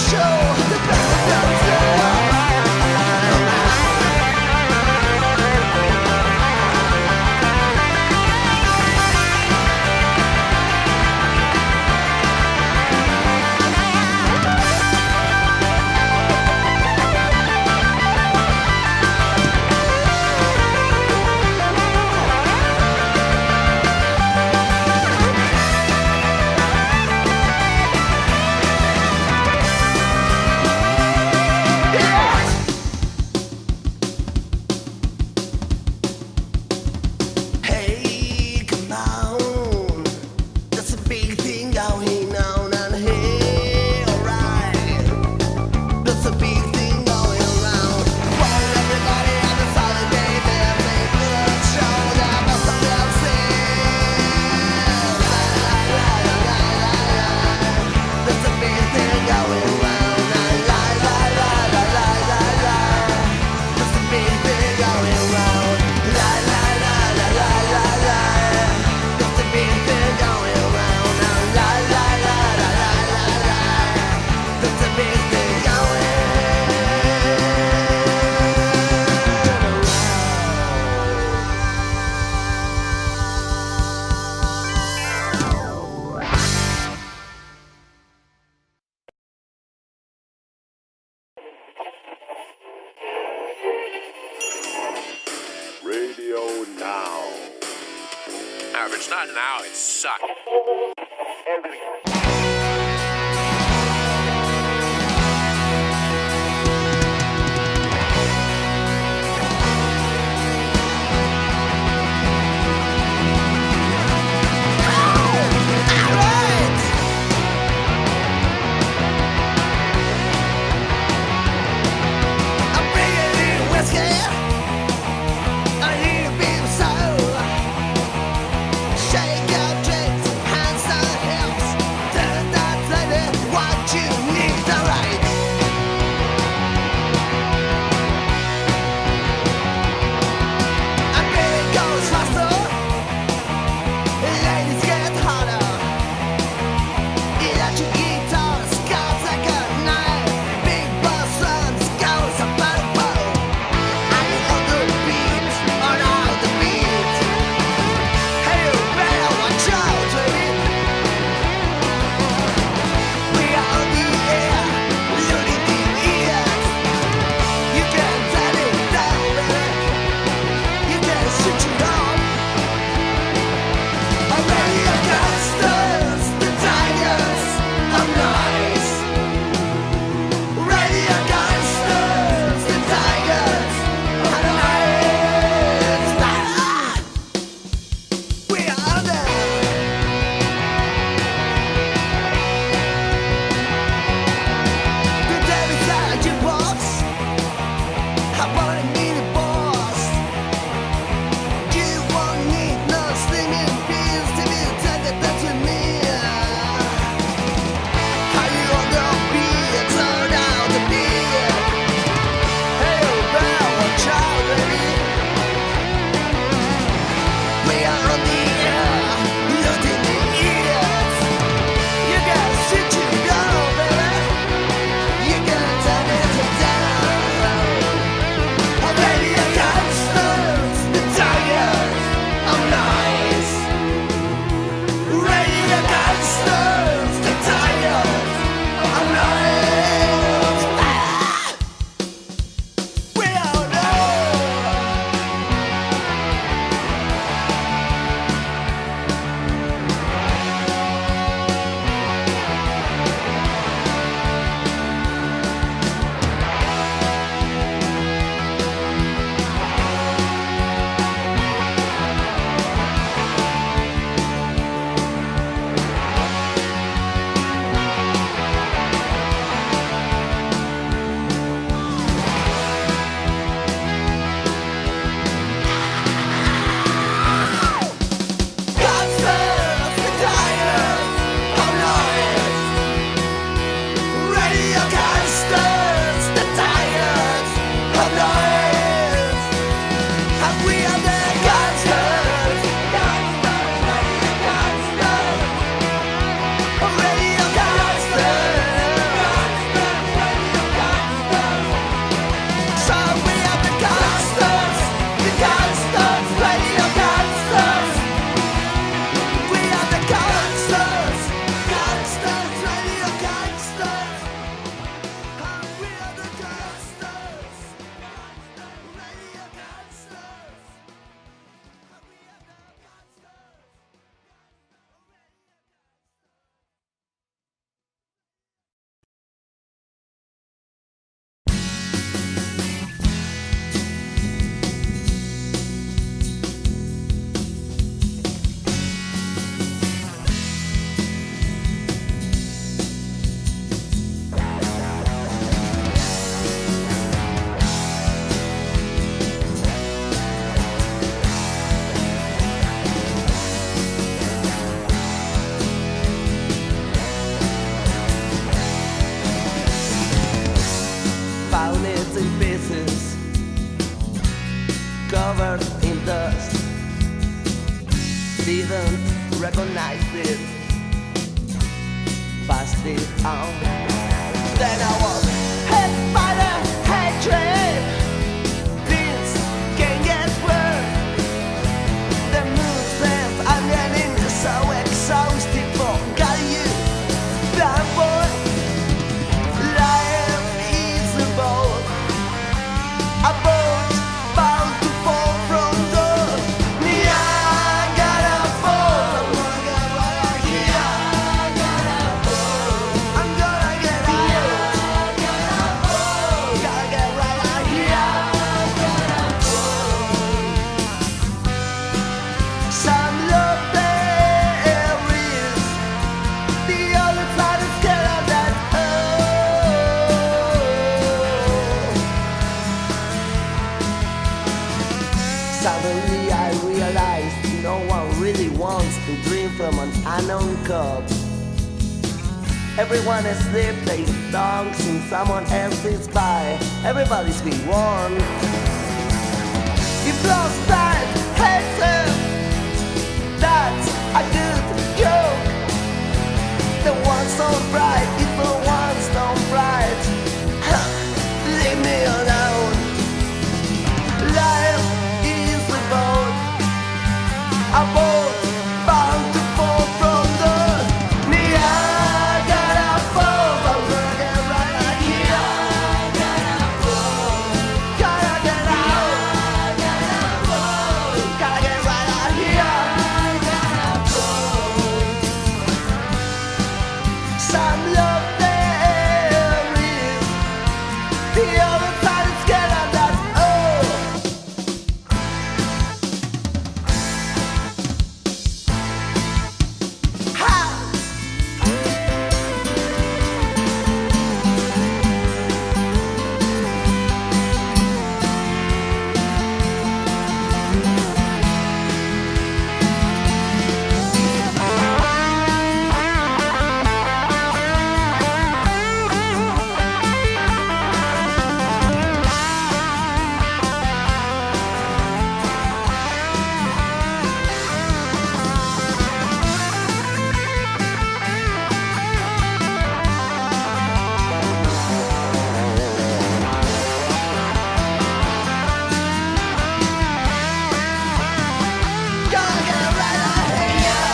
Show radio now. If it's not now, it sucks. Covered in dust, didn't recognize it, passed it on. Then I was hit by the hatred. Things can get worse. The movement I'm getting is so exhausting. Forgot you, that boy. Life is a boat bound to fall from the unknown cop. Everyone is asleep, they don't and someone else is by. Everybody's been warned. If lost time hates him, that's a good joke. The one's so bright, if the one's so bright, leave me alone. Life is a boat, a boat bound to fall from the Niagara Falls. I'm gonna get right here. Gotta get out. Gotta get right out here. Some love there is. The other side is scared of that. Oh. Ha! Gotta get right out here.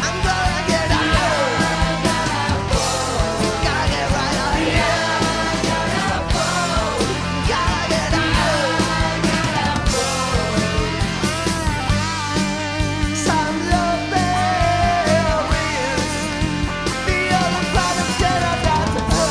I'm gonna get out. Gotta get right out here. Gotta get out. Some love there is. The other side is scared of that. Oh.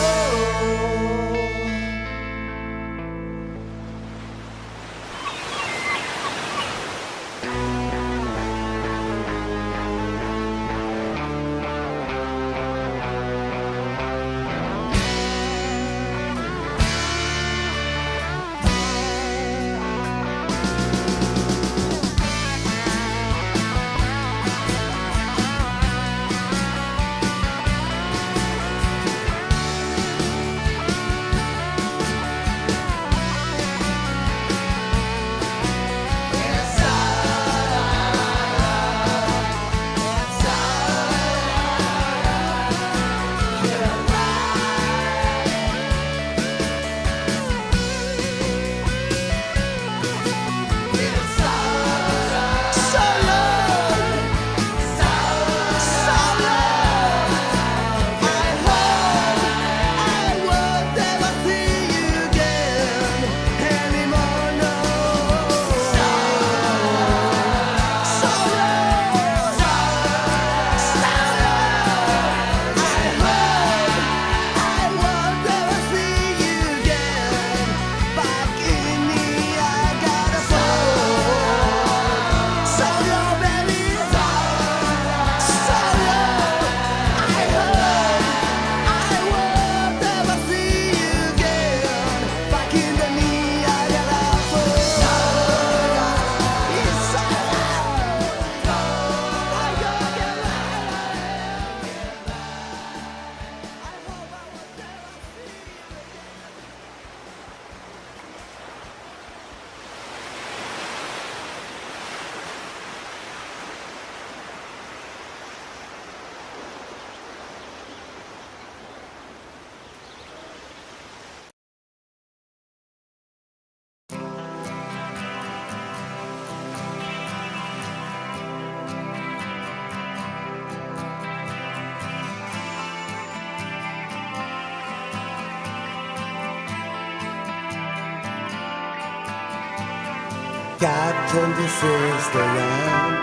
Captain, this is the land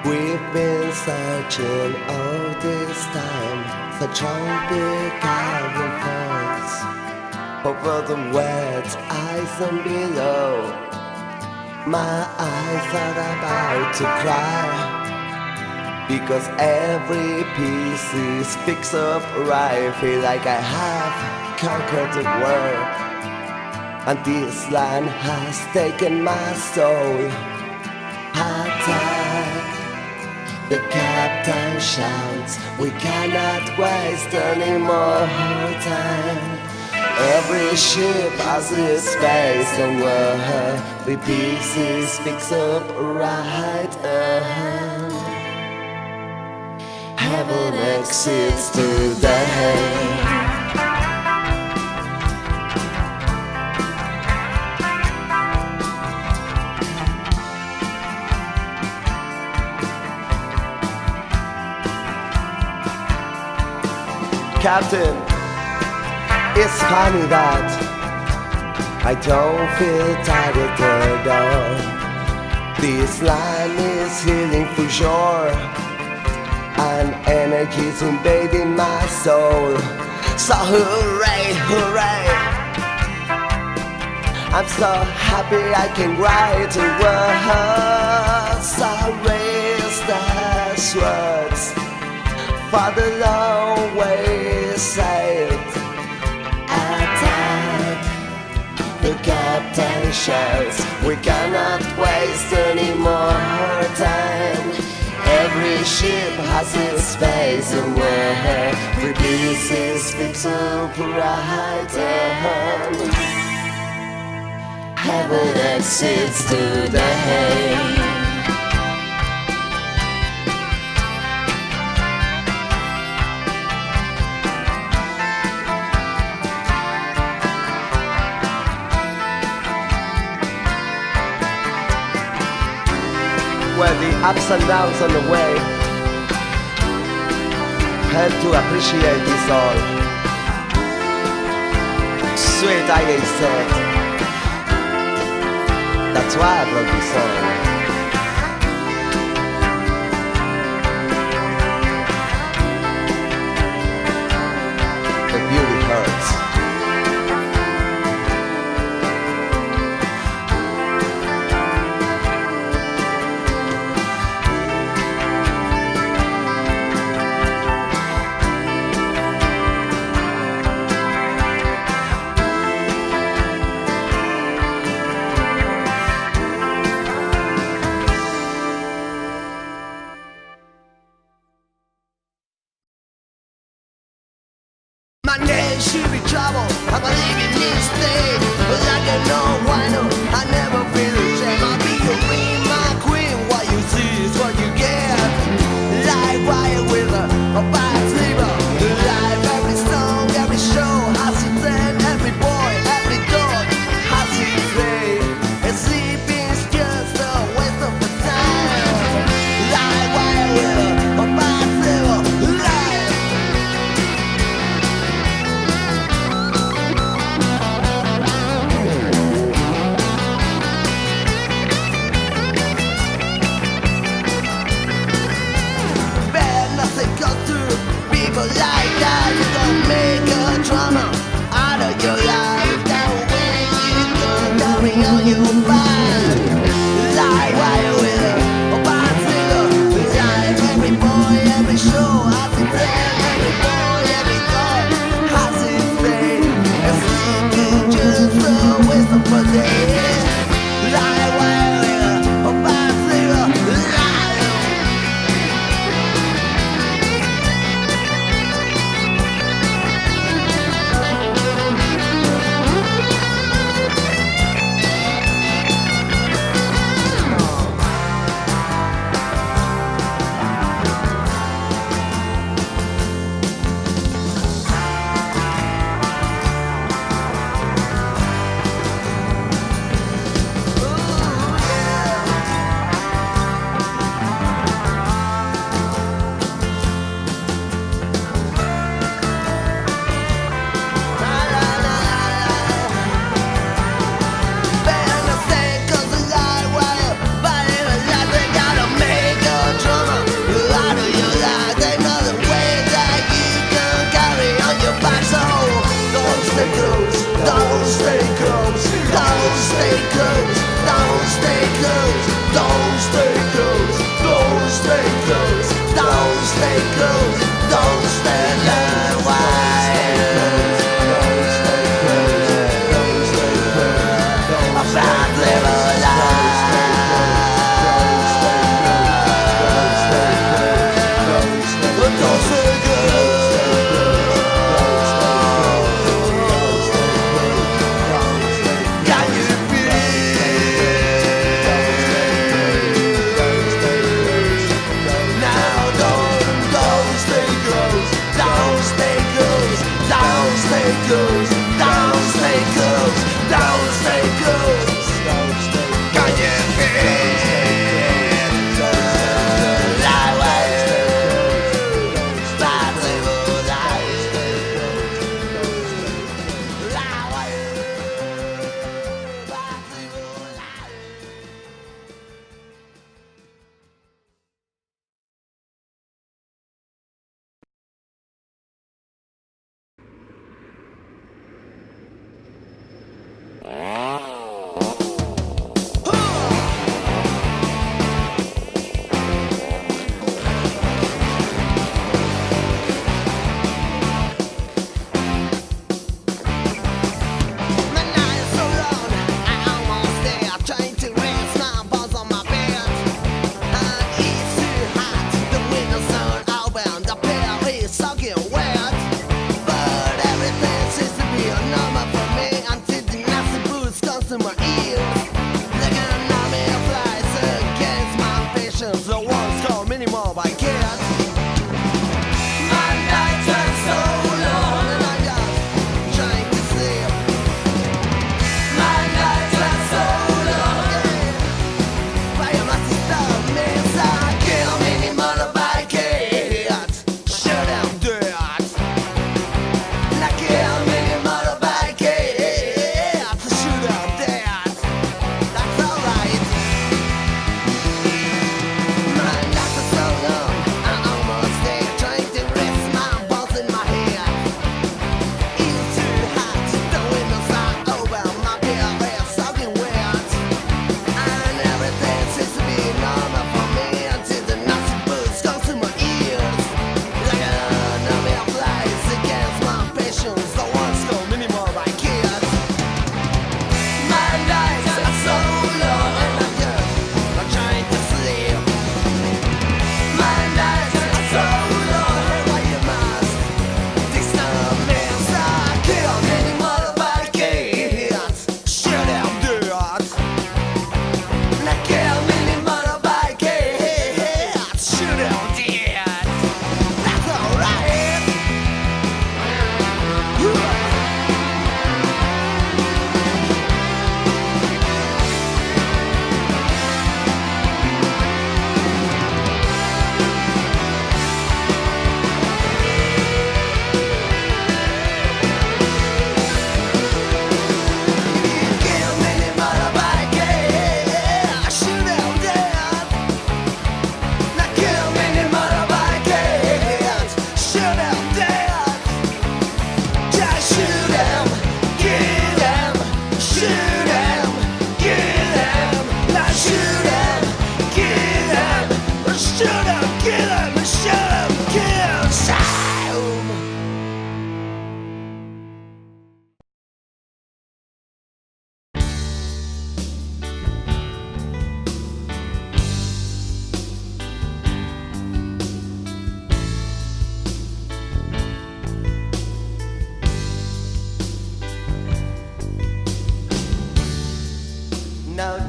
we've been searching all this time. The trumpet gathering force over the wet ice and below. My eyes are about to cry because every piece is fixed up right. Feel like I have conquered the world, and this land has taken my soul. Attack. The captain shouts, we cannot waste any more time. Every ship has its space somewhere. The pieces fix up right ahead. Heaven exists today. Captain, it's funny that I don't feel tired at all. This line is healing for sure, and energy's invading my soul. So hooray, hooray! I'm so happy I can write a word. So raise the words for the long way saved. Attack, the captain shouts, we cannot waste any more time. Every ship has its space somewhere. Three pieces fix up right ahead. Heaven exists today. Where the ups and downs on the way help to appreciate this all. Sweet I said, that's why I wrote this song. The beauty hurts. My name should be trouble, I'm living this state. But I don't know why, no, I never feel ashamed. I'll be your queen, my queen. What you see is what you get. Live wire with a bad sleeper. Live every song, every show has its end. Every boy, every dog has its day. And sleeping is just a waste of the time. Live wire with a bad sleeper. Live.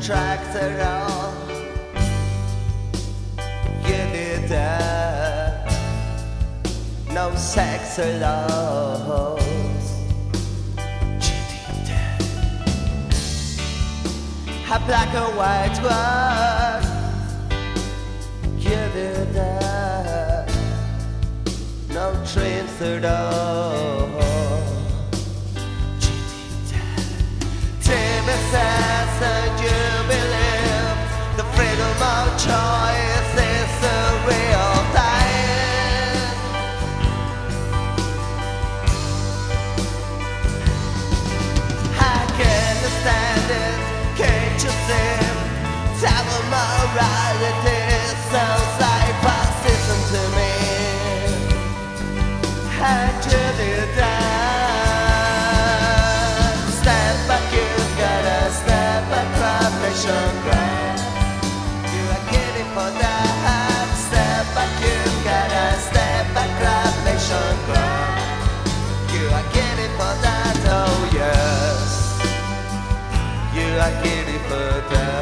tracks at all. You did that. No sex or loss. You did that. A black or white one. You did that. No dreams at all. Says that you believe the freedom of choice is a real thing. I can't understand it, can't you see? Double morality sounds like fascism to me. I do that. You are getting for that. Step back, you gotta step back, grab nation ground. You are getting for that, oh yes. You are getting for that.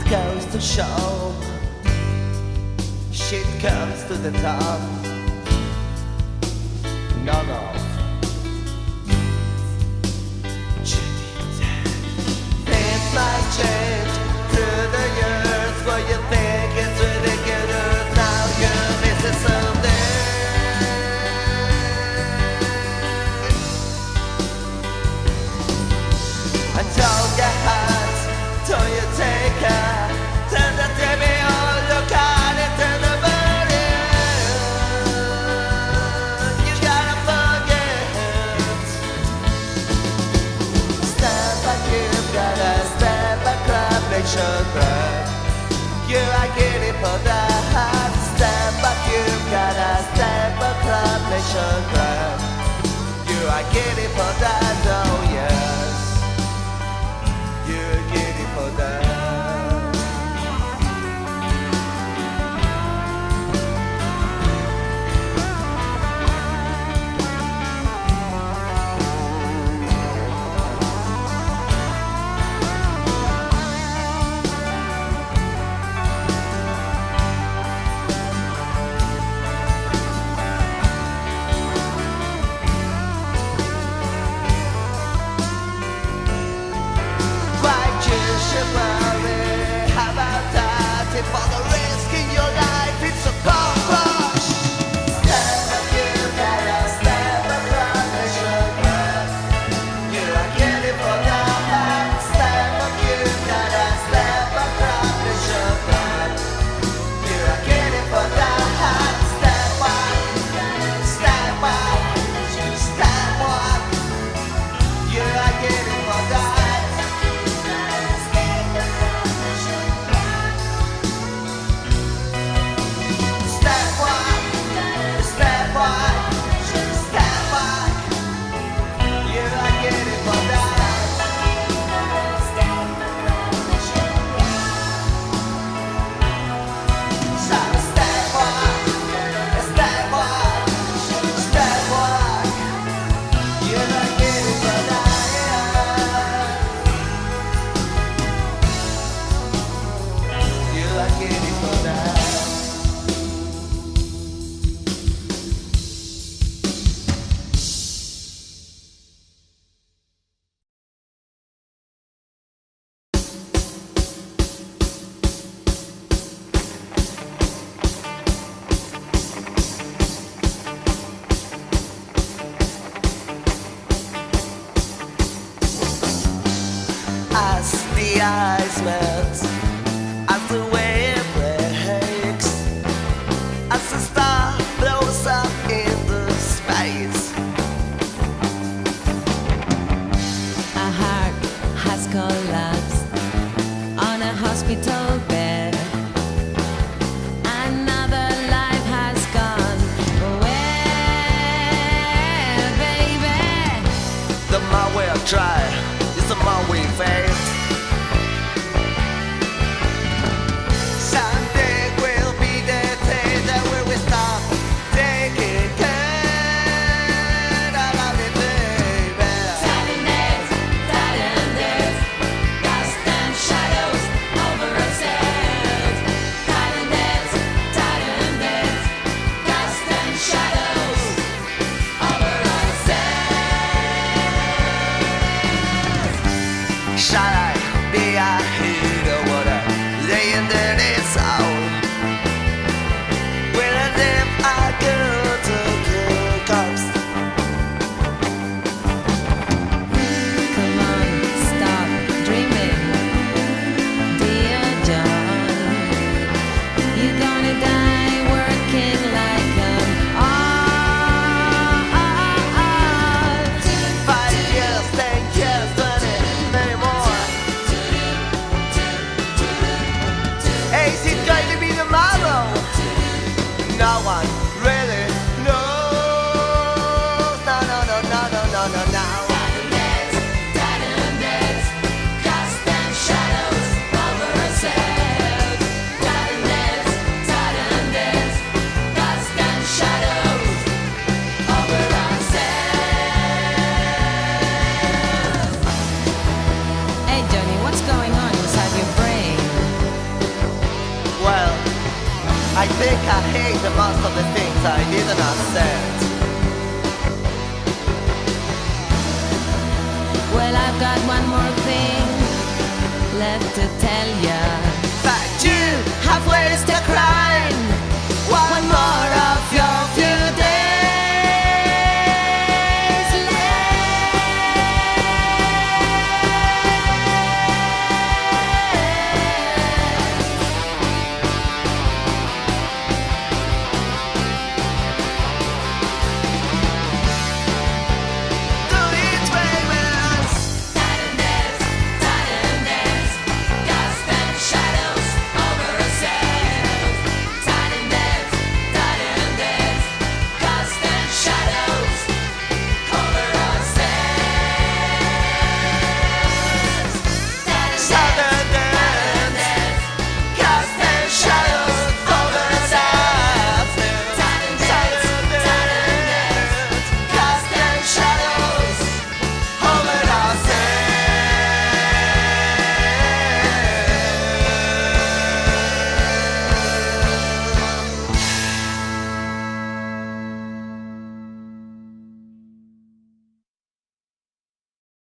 Goes to show, shit comes to the top. None of things might change through the years. What you think is ridiculous, now you're missing something. And don't get hurt, don't you take her. Turn the TV on, look out into the burning. You gotta forget. Step back, you gotta step back, club nation club. You are getting for that. Step back, you gotta step back, club nation club. You are getting for that, oh yes. You're getting for that. I did not said. Well, I've got one more thing left to tell ya.